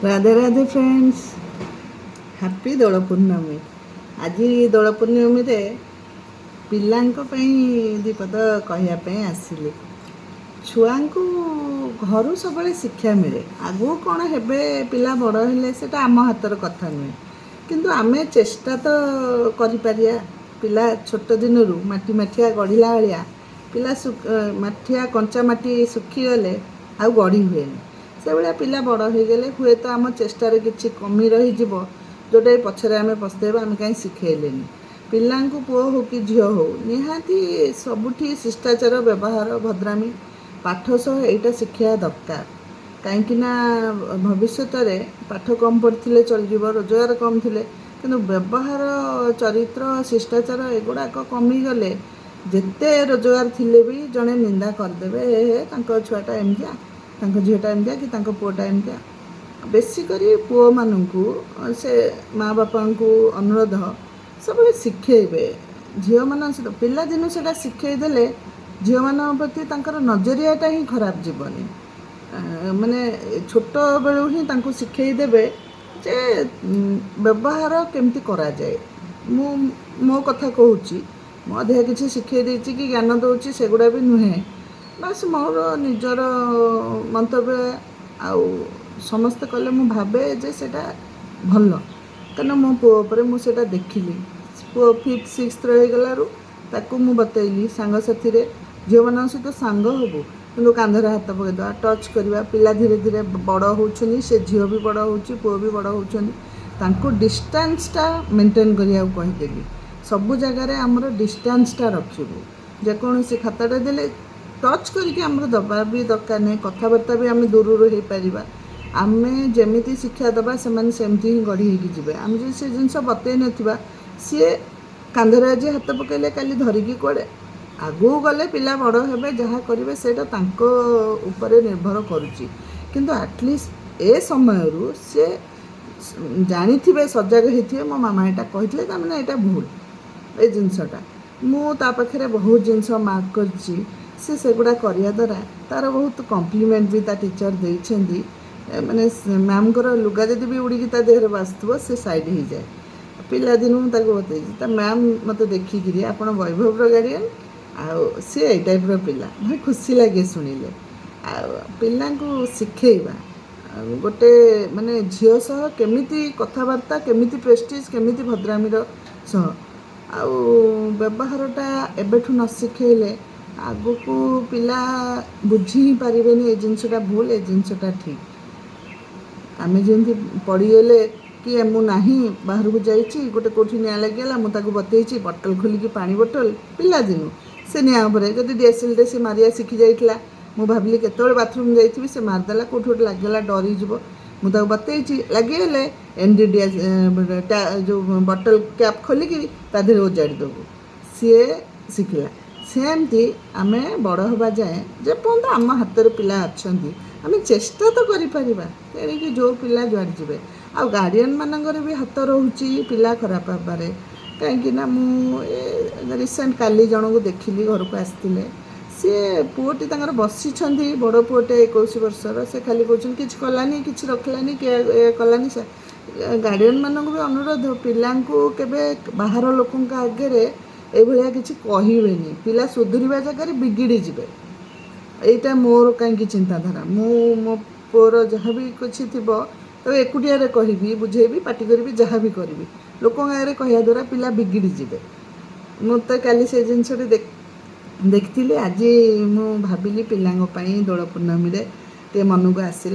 Radhe Radhe friends, happy दोल पूर्णमी। आज दोल पूर्णमी रे पिलांक पई दीपद कहवाई आसिली। छुआ को घर सब शिक्षा मिले। आगु कौन हेबे पिला बड़ हेले सेटा आम हाथर कथा नुहे, किंतु आमे चेष्टा तो करिपारिया। पिला छोट दिन माटी माठिया गढ़िला भाया पिला माठिया कंचा माटी सुखी गले आ गढ़ी हुए से भाया पिला बड़ हो गले हुए तो आम चेष्टार किसी कमी रही जोटा पछरे आम पछतेबा आम कहीं शिखेलेनि। पिला पुओ हो कि झील हो निहाती सबुठी शिष्टाचार व्यवहार भद्रामी पाठ सह एटा शिक्षा दरकार। कहीं भविष्य पाठ कम पढ़ते चल जाव, रोजगार कम थे कि व्यवहार चरित्र शिष्टाचार एगुड़ाक कमिगले जिते रोजगार थिले भी जड़े निंदा करदे छुआटा एमतिया झीटा एमतिया कि पुओटा एमतिया। बेसिक पुओ मानू से माँ बापा को अनुरोध सब शिखेबे। झील मान पिला दिन से शिखेदेले झील मान प्रति नजरियाटा ही खराब जीवनी। माने छोट बेलू ही शिखेदेवे जे व्यवहार केमती करा जाए। मो कथा कहूँ मो अधिक किसी शिखे देछि कि ज्ञान दूसरी सेगुड़ा भी नुहे, बस मोर निजर मंतव्य आउ समस्ते कले मु भावे जे सेटा भल। कहीं मो पुओ पर मुझे देखिली पुओ 5th 6th रहीगलू ताकू मु बतैली सांग साथी झील मान सहित सांग हबू कि कांधर हाथ पकईदा टच करवा। पिला धीरे धीरे बड़ होनी से झील भी बड़ हो पुओ भी बड़ हो डिस्टेंसटा मेंटेन करने कहीदेली। सबु जगार आमर डिस्टेंसटा रखिबू। जेकोसी खाताटा देले टच करके आमर दबा भी दरकार नहीं, कथबार्ता भी आम दूर हो पार। आमे जेमिति शिक्षा दबा से सेमती ही गढ़ी होगी। आम जो से जिन बतई ना सी कांधर आज हाथ पकड़े काली धरिकी कड़े आगू गले पिला बड़ हे जहाँ करेंगे से निर्भर करुच्ची। किंतु आटलिस्ट ए समय सी जानी थे सजग होते मो मामा यहाँ कहते मैंने यहाँ भूल ये जिनसटा मुझे पाखे बहुत जिनस मार्क कर सेगुड़ा करने द्वारा तार बहुत कम्प्लीमेंट भी ता टीचर देती। माने मैम को लुगा जब भी उड़ी ता देहर बासुव से साइड हो जाए। पिला दिन बतई मैम मत देखिकी आप वैभव गार्डियन आउ सी ए टाइप पिला भाई खुशी लगे शुणिले। पिला शिखेबा गोटे माने झील सह केमिति कथबार्ता केमिति प्रेस्टिज केमिति भद्रामीर सह आउ व्यवहारटा एबेठू न शिखेले आगु को पिला बुझी ही पारिबेनी ए जिनसटा भूल ए जिनसटा ठीक। आमे जमी पड़ीगले कि मु नाही बाहर को जाइए गोटे कौटी निआ लगे मुझे बतई बटल खोलिकी पानी बटल पिला दिन से निआ जब डीएसएल से मारिया शिखी जाइला मु भाविली केतोले बाथरूम जाइए से मारदेला कौट गोटे लगेगा डरीज मुझे बतई लगे एनडीडी जो बटल कैप खोलिकी ताधे ओजाड़ी देबू सी शिखला। सेमती आम बड़ हवा जाए जेपर्यंत आम हाथ पिला अच्छा आम चेष्टा तो करें जो पिला जुआड़ जी आ गार्डियन मानकर भी हाथ रोचे पिला खराब हबारे। कहीं मुझे रिसेंट काली जन को देखिली घर को आसते सी पुओटी बसी बड़ पुओटे 21 वर्षर से खाली कहते कि कलानी कि रखलानी कि कलानी से गार्डियन मानक भी अनुरोध पिला केबे बाहर लोक आगे ये किसी कहबेनि। पिला सुधुरवा जगह बिगिड़ी जाए यहाँ मोर कहीं चिंताधारा। मो पुओर जहाँ भी किसी थी तो एकुटिया कहबी बुझेबी पार्टी करी जहाँ भी करी लोक आगे कहवा द्वारा पिला बिगिड़ी जाए। मुझे काली से जिनस देखी आज मु भाविली पिला दोल पूर्णमी मन को आसला।